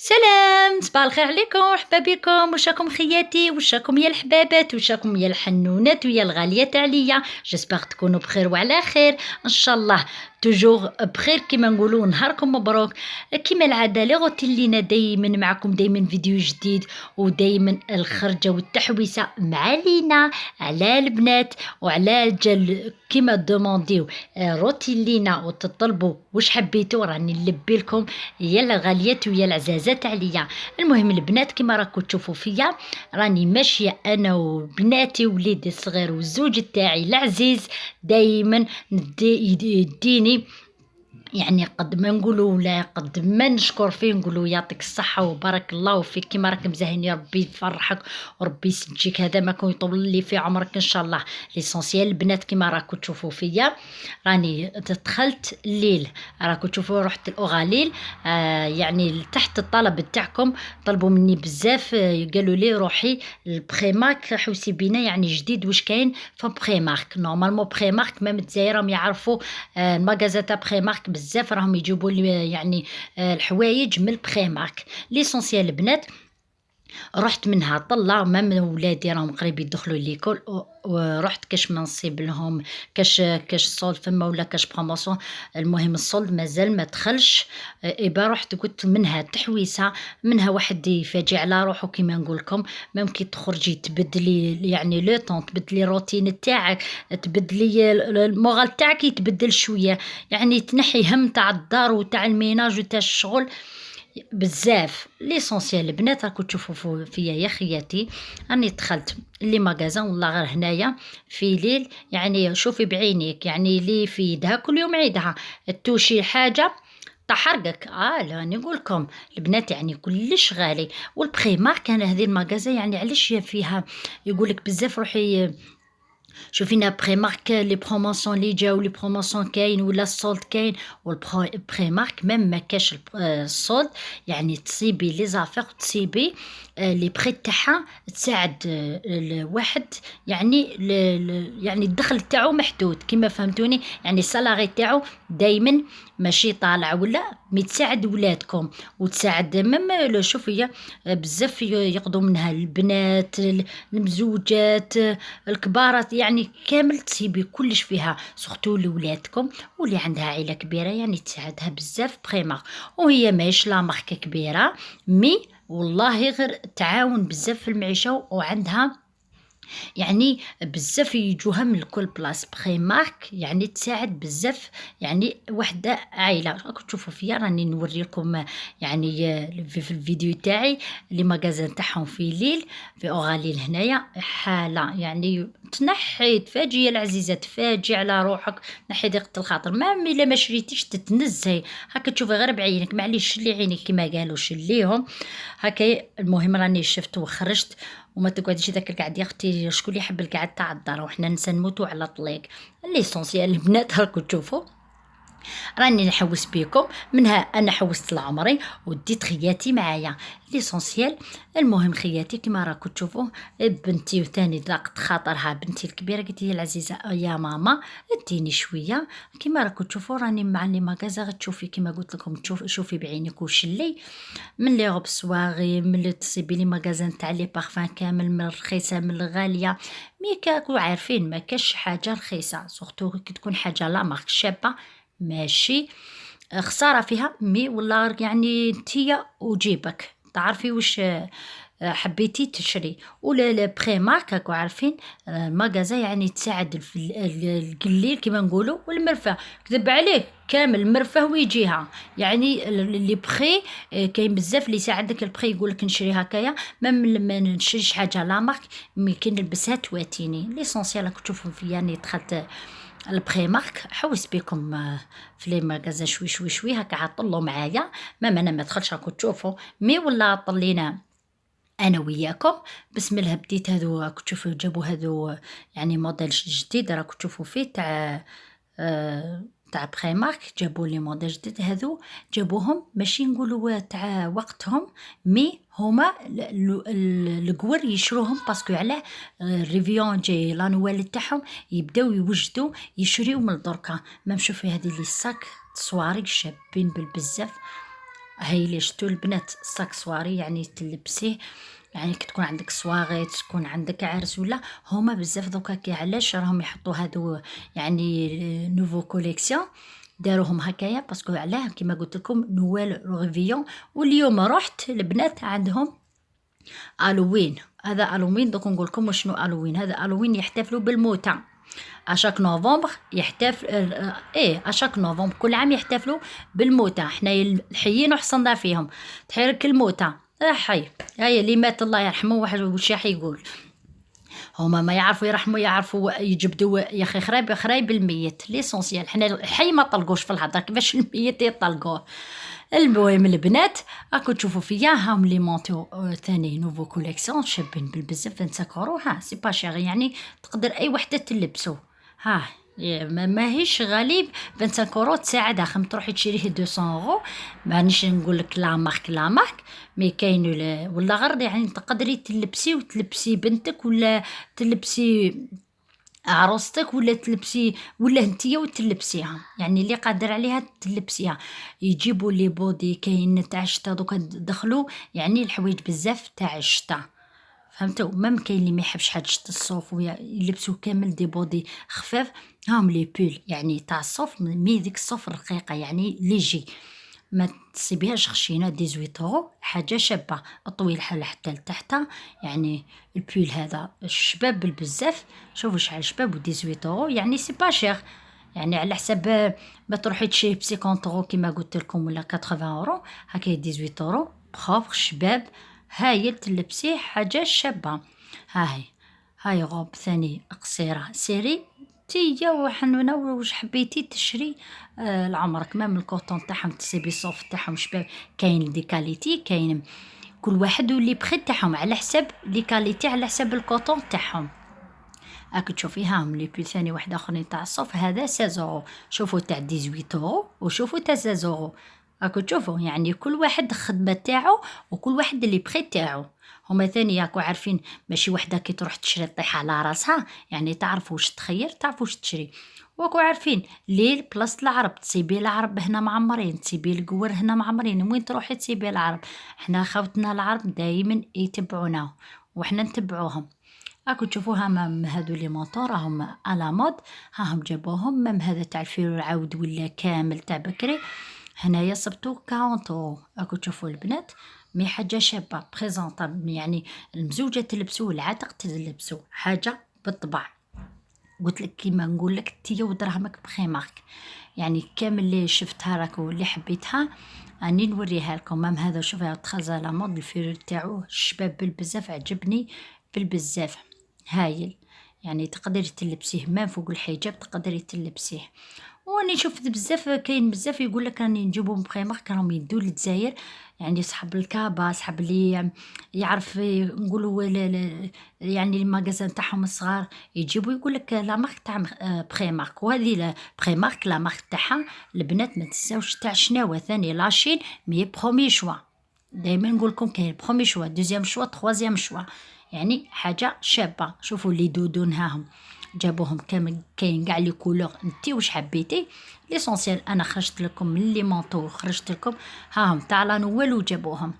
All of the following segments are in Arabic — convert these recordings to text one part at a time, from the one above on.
سلام، صباح الخير عليكم، مرحبا بكم. وشاكم خياتي، وشاكم يا الحبابات، وشاكم يا الحنونات ويا الغاليات عليا. جيسبر تكونوا بخير وعلى خير ان شاء الله. توجور بخير كيما نقولوا، نهاركم مبروك. كيما العاده لي غوتي لينا دايما معكم، دايما فيديو جديد، ودايما الخرجه والتحويسه مع لينا على البنات وعلى الجل كيما دومونديو. روتي لينا وتطلبوا واش حبيتوا راني نلبي لكم يا الغاليات ويا العزازات عليا. المهم البنات كيما راكم تشوفوا فيا، راني ماشيه انا وبناتي ووليدي الصغير والزوج تاعي العزيز، دايما يديني يعني قد ما نقولوا ولا قد ما نشكر فيه نقولوا يعطيك الصحة وبارك الله فيك. كيما راك مزهين يا ربي يفرحك وربي يسجيك، هذا ما كون يطول لي في عمرك ان شاء الله. ليسونسيال البنات كيما راكم تشوفوا فيا، راني دخلت الليل، راكم تشوفوا رحت الاغاليل. يعني تحت الطلب تاعكم طلبوا مني بزاف. قالوا لي روحي البريمارك حوسي بينا، يعني جديد واش كاين في بريمارك. نورمالمون بريمارك مام الجزائر يعرفوا المغازا تاع بريمارك بزاف، راهم يجيبوا لي يعني الحوايج من البريمارك. ليسونسيال البنات رحت منها طلع، مام ولادي راهم قريب يدخلوا ليكول، ورحت كاش ما نصيب لهم كاش صولد فما ولا كاش بروموسيون. المهم الصولد مازال ما دخلش. إبا رحت قلت منها تحويسه، منها واحد يفاجئ على روحو كيما نقول لكم. ممكن تخرجي تبدلي يعني لو طون، تبدلي روتين تاعك، تبدلي المورال تاعك يتبدل شويه، يعني تنحي هم تاع الدار وتاع الميناج وتاع الشغل بزاف. ليسونسيال البنات راكم تشوفوا فيا يا خياتي، راني دخلت لي ماغازان والله غير هنايا في ليل، يعني شوفي بعينيك، يعني لي في يدها كل يوم عيدها توشي حاجه تحرقك. لا نقول لكم البنات يعني كلش غالي. والبريمارك انا هذه الماغازا يعني علاش فيها يقولك بزاف روحي شوفينا بريمارك لي بروموسيون لي جاو، لي بروموسيون كاين ولا الصولد كاين. والبريمارك ميم ما كاش الصولد، يعني تصيبي لي زافير، تصيبي لي بري تاعها تساعد الواحد، يعني يعني الدخل تاعو محدود كيما فهمتوني، يعني السالاري تاعو دايما ماشي طالع ولا تساعد ولادكم وتساعد ميم شوفي بزاف يقضوا منها البنات المزوجات الكبارات، يعني كامل تصيبي كلش فيها سورتو لولادكم واللي عندها عائله كبيره، يعني تساعدها بزاف بريمار. وهي ماهيش لا ماركه كبيره مي والله غير تعاون بزاف في المعيشه، وعندها يعني بزاف يجوها من كل بلاص. بريمارك يعني تساعد بزاف، يعني وحده عائله. راكم تشوفوا فيا راني نوري لكم يعني في الفيديو تاعي لي ماغازان تاعهم في ليل في اوغاليل هنايا حاله، يعني تنحي تفاجئي العزيزه، تفاجئ على روحك، نحي ضيقه الخاطر. ما الا ما شريتيش تتنزهي هكا تشوفي غير بعينك، معليش شلي عينيك كما قالوا شليهم هكا. المهم راني شفت وخرجت، وما تقعديش داك القعد يا اختي، شكون اللي يحب القعد تاع الدار وحنا ننسى نموتوا على طليق. ليسونسيال البنات راكم تشوفوا راني نحوس بيكم، منها انا حوست لعمري وديت خياتي معايا. ليسونسيال المهم خياتي كيما راكم تشوفوا، بنتي وثاني ضاقت خاطرها، بنتي الكبيره قلت لي العزيزه يا ماما اديني شويه. كيما راكم تشوفوا راني مع لي ماغازا، غتشوفي كيما قلت لكم شوفي بعينك وشلي من لي غوب سواغي، من اللي تصيبي لي ماغازان تاع لي بارفان كامل، من الرخيصه من الغاليه. مي كاكو عارفين ما كاش حاجه رخيصه، سورتو كي تكون حاجه لا مارك شابه ماشي خساره فيها. مي والله يعني نتيا وجيبك تعرفي واش حبيتي تشري. ولا البريمارك راكو عارفين ماغازا يعني تساعد في القليل كيما نقولوا، والمرفه كذب عليك كامل المرفه ويجيها، يعني لي بخي كاين بزاف اللي يساعدك البخي، يقولك نشري هكايا ما نشريش حاجه لا مارك مي كي نلبسها تواتيني. ليسونسيال راكم تشوفوا فيا يعني دخلت البريمارك حوس بكم في لي ماغازان شوي شوي شوي هكا عطلوا معايا. ما انا ما دخلش راكم تشوفوا مي ولا طلينا انا وياكم. بسم الله بديت هذو راكم تشوفوا جابوا هذو يعني موديل جديد راكم تشوفوا فيه تاع تاع بريمارك، جابوا لي موديل جديد هذو، جابوهم ماشي نقولوا تاع وقتهم مي هما القور يشروهم باسكو علاه الريفيون جاي لانوال تاعهم يبداو يوجدوا يشريو من دركا. ما نشوفي هذه لي الصاك صواريك شابين بالبزاف هاي اللي شتو البنات الساكسواري يعني تلبسيه، يعني كي تكون عندك صواغي، تكون عندك عرس ولا هما بزاف دوكا كي علاش راهم يحطوا هادو يعني نوفو كوليكسيون داروهم هكايا باسكو علاه كيما قلت لكم نوال ريفيون. واليوم رحت البنات عندهم الوين. هذا الوين دوك نقول لكم شنو الوين. هذا الوين يحتفلوا بالموتى اشاك نوفمبر يحتفل اشاك نوفمبر كل عام يحتفلوا بالموتى. حنايا الحيين وحصلنا فيهم تحرك الموتى حي. هاي اللي مات الله يرحمه واحد واش راح يقول. هما ما يعرفوا يرحموا يعرفوا يجبدوا يا اخي خرايب الميت ليسونسيال. حنا الحي ما طلقوش في الهضره كيفاش الميت يطلقوه. المهم البنات راكم تشوفوا فيا هاهم لي مونطو ثاني نوفو كوليكسيون شابين بالبزاف 25 €. ها سي با شير يعني تقدر اي وحده تلبسو. ها ماهيش غالي 25 € تساعدها خم تروحي تشريه 200 €. مانيش نقول لك لا مارك مي كاين ولا غير يعني تقدري تلبسي وتلبسي بنتك ولا تلبسي عروستك ولا تلبسي ولا نتيا وتلبسيها يعني اللي قادر عليها تلبسيها. يجيبوا لي بودي كاين تاع الشتا دوكا دخلوا يعني الحوايج بزاف تاع الشتا فهمتوا. مام كاين اللي ما يحبش حاجه الصوف ويلبسوا كامل دي بودي خفاف. هاهم لي بول يعني تاع الصوف مي ديك الصوف الرقيقه يعني ليجي ما تصيبيهاش خشينه 18 € حاجه شابه طويل حتى لتحت. يعني البول هذا الشباب بالبزاف شوفوا شحال شباب و 18 € يعني سي با شير. يعني على حساب ما تروحي تشري ب 50 € كيما قلت لكم ولا 80 € هكا 18 € بروف شباب هايل تلبسيه حاجه شابه. هاي غوب ثاني قصيره سيري تيا وحنونه واش حبيتي تشري لعمرك. مام الكوطون تاعهم تسيبي صوف تاعهم شباب كاين دي كاليتي كاين كل واحد واللي بخي تاعهم على حساب لي كاليتي على حساب الكوطون تاعهم. راك تشوفي هاهم لي بول ثاني واحد اخرين تاع الصوف هذا 16 €. شوفوا تاع 18 € وشوفوا تاع 16 €. راكو تشوفوا يعني كل واحد الخدمه تاعو وكل واحد اللي بخي تاعو. هما ثاني راكو عارفين ماشي وحده كي تروح تشري طيح على راسها يعني تعرفوا واش تخير تعرفوا واش تشري. وكو عارفين ليل بلاصه العرب تصيبي العرب هنا معمرين تسيبي القور هنا معمرين وين تروحي تسيبي العرب. حنا خوتنا العرب دائما يتبعونا وحنا نتبعوهم. راكو تشوفوها مام هادو لي مونطو راهم على مود. هاهم جابوهم مام هذا تاع الفيل العود ولا كامل تاع بكري هنايا صبتو 40 €. راكو تشوفوا البنات مي حاجه شابه بريزونطابل يعني المزوجه تلبسو العاتق تلبسو حاجه بالطبع. قلت لك كيما نقول لك تيا ودراهمك بخي مارك يعني كامل اللي شفتها راكو اللي حبيتها راني نوريها لكم. مام هذا شوفها تخزى لا مود الفيل تاعو الشباب بالبزاف عجبني بالبزاف هايل يعني تقدري تلبسيه ما فوق الحجاب تقدري تلبسيه. واني شفت بزاف كاين بزاف يقول لك راني نجيبو من بريمارك راهم يدوا للجزائر يعني صحاب الكابا صحاب اللي يعرف نقولوا يعني المغازان تاعهم الصغار يجيبوا يقول لك لا مارك تاع بريمارك. وهذه لا بريمارك لا مارك تاعها البنات ما تنساوش تاع شناوه ثاني لاشين مي برومي شوا. دائما نقول لكم كاين برومي شوا دوزيام شوا تروازيام شوا يعني حاجه شابه. شوفوا لي دودون هاهم جابوهم كامل كاين كاع لي كولور انتي واش حبيتي. ليسونسيال انا خرجت لكم من لي مونطو خرجت لكم هاهم تاع لا نوال وجابوهم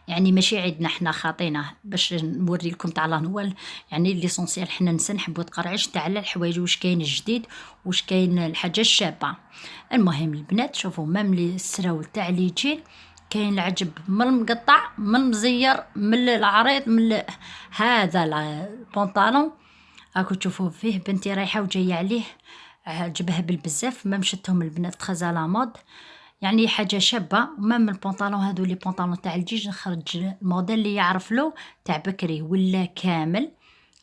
يعني ماشي عيدنا حنا خاطينه باش نوري لكم تاع لا نوال يعني ليسونسيال حنا نحبوا تقرعيش تاع الحوايج واش كاين الجديد واش كاين الحاجه الشابه. المهم البنات شوفوا مام لي السراول تاع لي جين كاين العجب من المقطع من المزير من العريض من هذا البنطالون راكو تشوفوا فيه بنتي رايحه وجايه عليه عجبها بالبزاف. ما مشتهم البنات تخزى لا مود يعني حاجه شابه. مام البنطالون هادو لي بنطالون تاع الجيج نخرج الموديل اللي يعرف له تاع بكري ولا كامل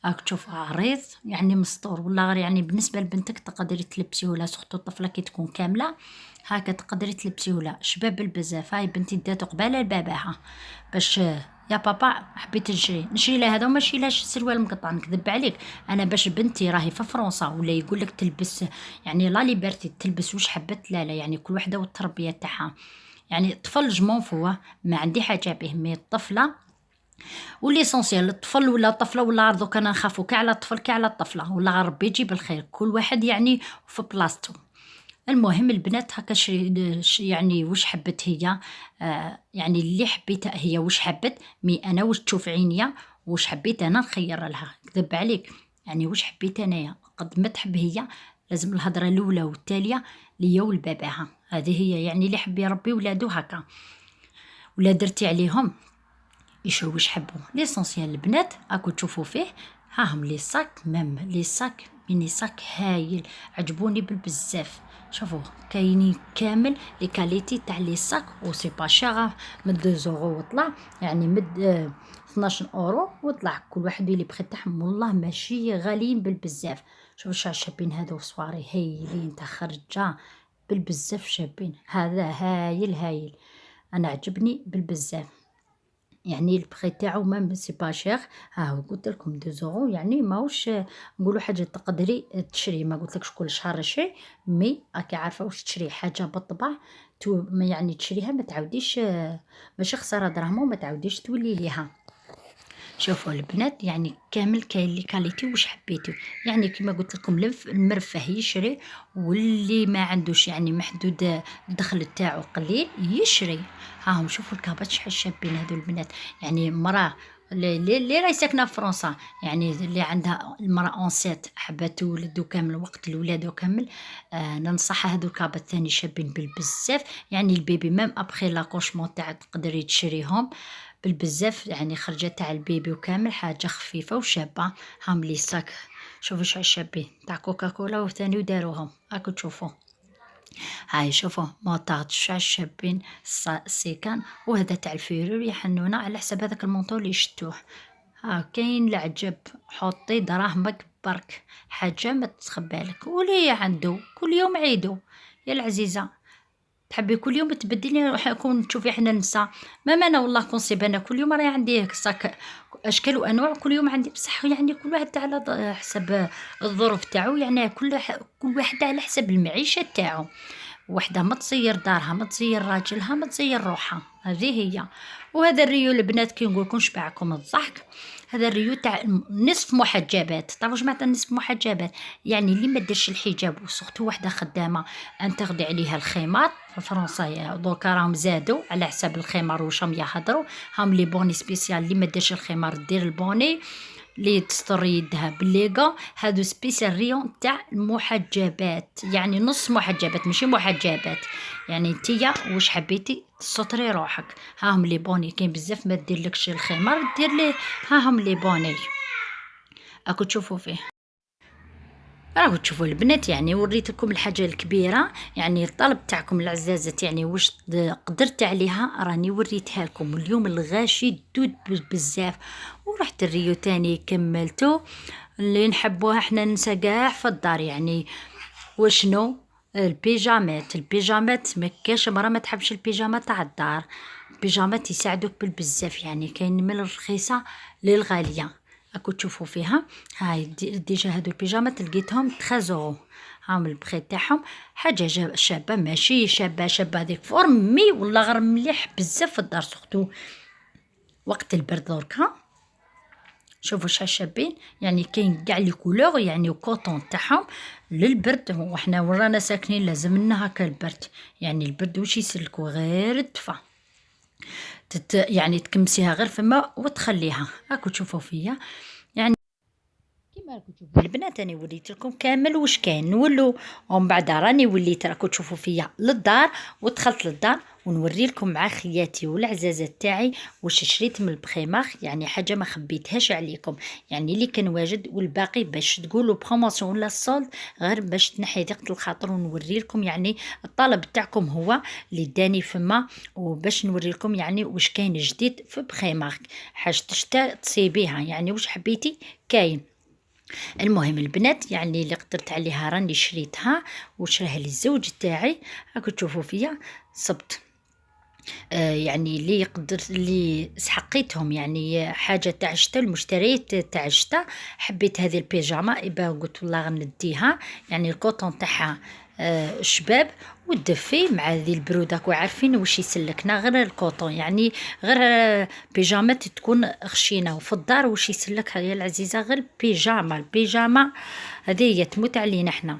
راك تشوف عريض يعني مسطور ولا غير يعني بالنسبه لبنتك تقدري تلبسيه ولا سورتو الطفله كي تكون كامله هاكا تقدري تلبسيه ولا شباب بالبزاف. هاي بنتي داتو قباله لباباها باش يا بابا حبيت نشري لها هذا وما نشريلهاش سروال مقطع. نكذب عليك انا باش بنتي راهي في فرنسا ولا يقول لك تلبس يعني لا ليبرتي تلبس واش حبت لا يعني كل وحده والتربيه تاعها. يعني الطفل جمون فوا ما عندي حاجه به مي الطفله وليسونسيال الطفل ولا الطفله ولا عرضو كان نخافو كاع على الطفل كاع على الطفله ولا ربي يجيب الخير كل واحد يعني في بلاصتو. المهم البنات هاكا يعني واش حبت هي، يعني اللي حبيتها هي واش حبت، أنا واش تشوف عينيا، واش حبيت أنا نخيّر لها، نكذب عليك، يعني واش حبيت أنايا، قد ما تحب هي لازم الهضرة الأولى والتالية ليا ولباباها، هذه هي يعني اللي يحب يربي ولادو هاكا، ولا درتي عليهم يشرو واش حبوا. ليسونسيال البنات راكو تشوفوا فيه، ها هم لي صاك، ميم لي صاك ميني صاك هايل، عجبوني بالبزاف. شوفوا كاينين كامل لي كاليتي تاع لي صاك و سي با شير، من 2 € وطلع، يعني من 12 € وطلع، كل واحد لي بخي تاعهم والله ماشي غاليين بالبزاف. شوفوا شابين هذو صواري هايلين تاع خرجة بالبزاف شابين، هذا هايل هايل، انا عجبني بالبزاف، يعني البخي تاعو مام سي با شير. ها هو قلت لكم 2 € يعني ماهوش نقولوا حاجه تقدري تشري، ما قلتلكش كل شهر شي، مي راكي عارفه واش تشري حاجه بالطبع يعني تشريها ما تعاوديش، ماشي خساره دراهم وما تعاوديش تولي ليها. شوفوا البنات يعني كامل كاين لي كاليتي واش حبيتو، يعني كيما قلت لكم المرفه يشري، واللي ما عندوش يعني محدود الدخل تاعو قليل يشري. ها هم شوفوا الكابات شحال شابين هذو البنات، يعني مراه اللي راهي ساكنه في فرنسا، يعني اللي عندها المراه اونسيت حابه تولد وكامل وقت الولاده وكامل، ننصحها هذو الكابات ثاني شابين بالبزاف، يعني البيبي ميم ابخي لاكوشمون تاعك تقدري تشريهم بالبزاف، يعني خرجة تاع البيبي وكامل حاجة خفيفة وشابة. هام لي صاك شوفوا شحال شابين تاع كوكاكولا وثاني وداروهم راكو تشوفوا، هاي شوفوا موطارد شحال شابين السيكان، وهذا تاع الفيرور يا حنونة على حساب هذاك المونطور اللي شتوه. ها كاين العجب، حطي دراهمك برك، حاجة ما تخبالك، ولي عنده كل يوم عيدو يا العزيزة، تحبي كل يوم تبدلي كون تشوفي حنا نسا، مام انا والله كونسيب انا كل يوم راهي عندي صاك اشكال وانواع، كل يوم عندي بصح يعني كل واحد على حسب الظروف تاعو، يعني كل واحد على حسب المعيشه تاعو، وحده ما تصير دارها، ما تصير راجلها، ما تصير روحها، هذه هي. وهذا الريو البنات كي نقول لكم شبعكم الضحك، هذا الريو تاع نصف محجبات، تعرفوا واش معناتها نصف محجبات؟ يعني اللي ما ديرش الحجاب وسورتو وحده خدامه ان تغدي عليها الخمار، في فرنسا دوكا راهم زادوا على حساب الخمار واش راهم يهضروا، هام لي بوني سبيسيال اللي ما ديرش الخمار دير البوني، اللي تستر يدها بالليغا، هادو سبيسيال ريون تاع المحجبات، يعني نص محجبات ماشي محجبات، يعني نتيا واش حبيتي تستري روحك، ها هم لي بوني، كاين بزاف ما ديرلكش الخمار دير ليه، ها هم لي بوني راكو تشوفوا فيه. راهو تشوفوا البنات يعني وريتكم الحاجه الكبيره، يعني الطلب تاعكم العزازات يعني واش قدرت عليها راني وريتها لكم، اليوم الغاشي دود بزاف، ورحت الريو تاني كملتو اللي نحبوها احنا ننسى كاع في الدار، يعني وشنو البيجامات ما كاش مرة ما تحبش البيجامه تاع الدار، البيجامات يساعدوك بالبزاف، يعني كاين من الرخيصه للغاليه راكو تشوفوا فيها. هاي ديجا هادو البيجامات لقيتهم 13 €، هاهم البخي تاعهم حاجه شابه، ماشي شابه هذيك فورمي والله غير مليح بزاف في الدار، سورتو وقت البرد دركا. شوفوا شحال شابين، يعني كاين كاع لي كولور، يعني وكوطون تاعهم للبرد، وحنا ورانا ساكنين لازمنا هكا البرد، يعني البرد واش يسلكوا غير الدفا، يعني تكمسيها غير فما وتخليها، راكو تشوفوا فيا يعني كيما راكو تشوفوا البنات راني وريت لكم كامل واش كاين، نولو ومن بعد راني وليت راكو تشوفوا فيا للدار، ودخلت للدار ونوري لكم مع خياتي والعزازات تاعي واش شريت من البخيماخ، يعني حاجه ما خبيتهاش عليكم، يعني اللي كان واجد والباقي باش تقولوا بروموسيون ولا الصولد، غير باش تنحي ضيقه الخاطر ونوري لكم، يعني الطلب تاعكم هو اللي داني فما، وباش نوري لكم يعني واش كاين جديد في بخيماخ، حاجه تشتا تصيبيها، يعني واش حبيتي كاين. المهم البنات يعني اللي قدرت عليها راني شريتها وشراها لي الزوج تاعي، راكو تشوفوا فيا صبت، يعني اللي يقدر اللي سحقيتهم، يعني حاجه تاع الشتا، المشتريات تاع الشتا، حبيت هذه البيجاما يبا قلت والله غنديها، يعني الكوطون تاعها شباب ودفي مع ذي البروده، وعارفين واش يسلكنا غير الكوطون، يعني غير بيجامات تكون خشينه، وفي الدار واش يسلك يا العزيزه غير البيجاما هذه هي تموت علينا احنا.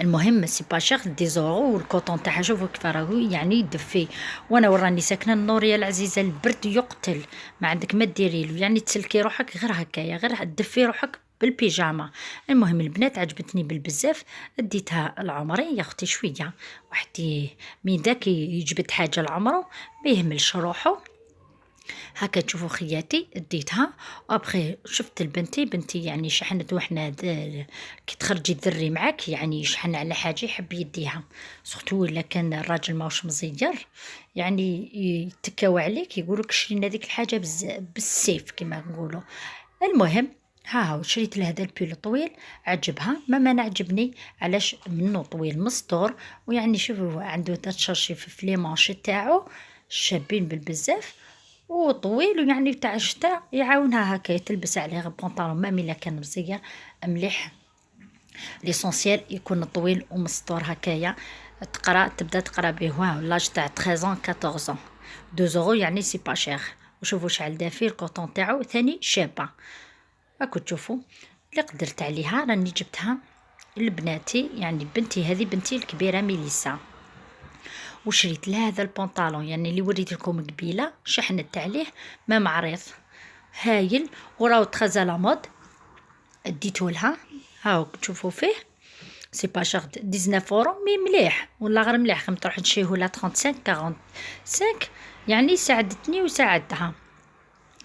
المهم سي با شيغ 10 زورو، والكوطون تاعها شوفوا كيف راهو يعني يدفي. وانا وراني ساكنه النوريه العزيزه، البرد يقتل، ما عندك ما ديري له، يعني تسلكي روحك غير هكايا، غير تدفي روحك بالبيجاما. المهم البنات عجبتني بالبزاف، اديتها لعمري يا اختي شويه، وحدي من داك يجبد حاجه لعمرو ما يهملش روحو. هكا تشوفوا خياتي اديتها، وابخي شفت بنتي يعني شحنت، وحنا كي تخرجي تذري معاك يعني يشحن على حاجه يحب يديها، سورتو الا كان الراجل ماهوش مزير يعني يتكاو عليك يقولك شرينا ديك الحاجه بالسيف كما نقولوا. المهم ها هو شريت له هذا البيل طويل، عجبها ما انا عجبني علاش منه طويل مستور، ويعني شوفوا عنده تشرشيف في لي مانشي تاعو شابين بالبزاف وطويل، ويعني تاع الشتا يعاونها هكا تلبس عليه غير بونطالون مام الا كان مزير مليح. ليسونسيال يكون طويل ومستور هكايا، تبدا تقرا به. واو لاج تاع 13 14 2 زورو يعني سي با شير. وشوفوا شحال دافي الكوطون تاعو ثاني شابه. راكو تشوفوا اللي قدرت عليها راني جبتها لبناتي، يعني بنتي الكبيره ميليسا. وشريت لها هذا البنطالون يعني اللي وريت لكم قبيله، شحنت عليه ما معريض هايل وراو تخزا لا مود، اديته لها. هاو تشوفوا فيه سي با شاغ 19 اورو مي مليح ولا غير مليح، خم تروح تشريه ولا 35 45 يعني ساعدتني وساعدتها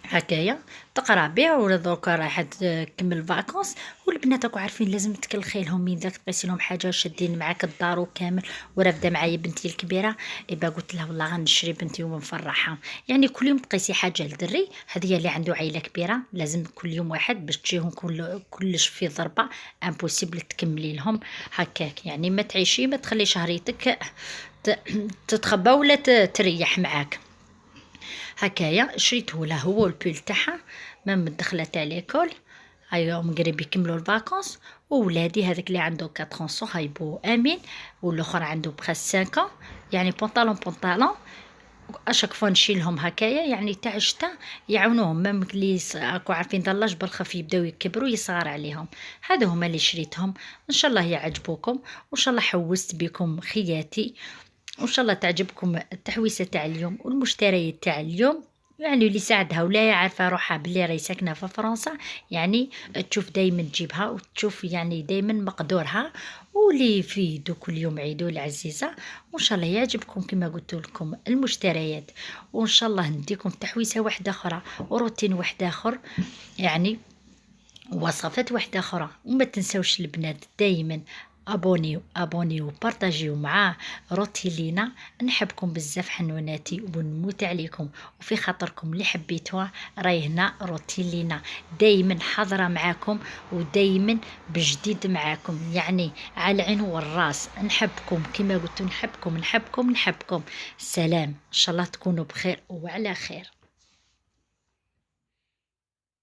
هكايا تقرا بيه. ولا دركا رايحه تكمل الفاكونس، والبنات راكو عارفين لازم تكلخي لهم من داك تقيسي لهم حاجه شادين معاك الدار كامل. ورافده معايا بنتي الكبيره، ايبا قلت لها والله غنشري بنتي ومفرحه، يعني كل يوم تقيسي حاجه لدري، هذه اللي عنده عائله كبيره لازم كل يوم واحد باش تجيهم كلش في ضربه امبوسيبل تكملي لهم هكاك، يعني ما تعيشي ما تخلي شهريتك تتخبى ولا تريح معاك هكايا. شريته له هو البيل تاعها مام الدخله تاع ليكول، هايوم قريب يكملوا الفاكونس. وولادي هذاك اللي عنده 4 سو هايبو امين، والاخر عنده بخاس 5 يعني بونطالون اشاك فوا نشيلهم هكايا يعني تاع الشتا يعاونوهم، مام اللي راكو عارفين ضلاج بالخف يبداو يكبروا يصغر عليهم. هادو هما اللي شريتهم، ان شاء الله يعجبوكم، وان شاء الله حوست بكم خياتي، وان شاء الله تعجبكم التحويسه تاع اليوم والمشتريات تاع اليوم. يعني اللي ساعدها ولا عارفه روحها بلي راهي ساكنه في فرنسا يعني تشوف دايما تجيبها وتشوف يعني دايما مقدورها، واللي في يدو كل يوم عيدو العزيزه. وان شاء الله يعجبكم كما قلت لكم المشتريات، وان شاء الله نديكم تحويسه واحده اخرى وروتين واحد اخر، يعني وصفات واحده اخرى. وما تنسوش البنات دايما ابونيو بارطاجيو مع روتيلينا. نحبكم بزاف حنوناتي ونموت عليكم، وفي خاطركم اللي حبيتوها راهي هنا روتيلينا دايما حاضره معاكم ودايما بجديد معاكم، يعني على العين والراس. نحبكم كما قلت، نحبكم. سلام ان شاء الله تكونوا بخير وعلى خير.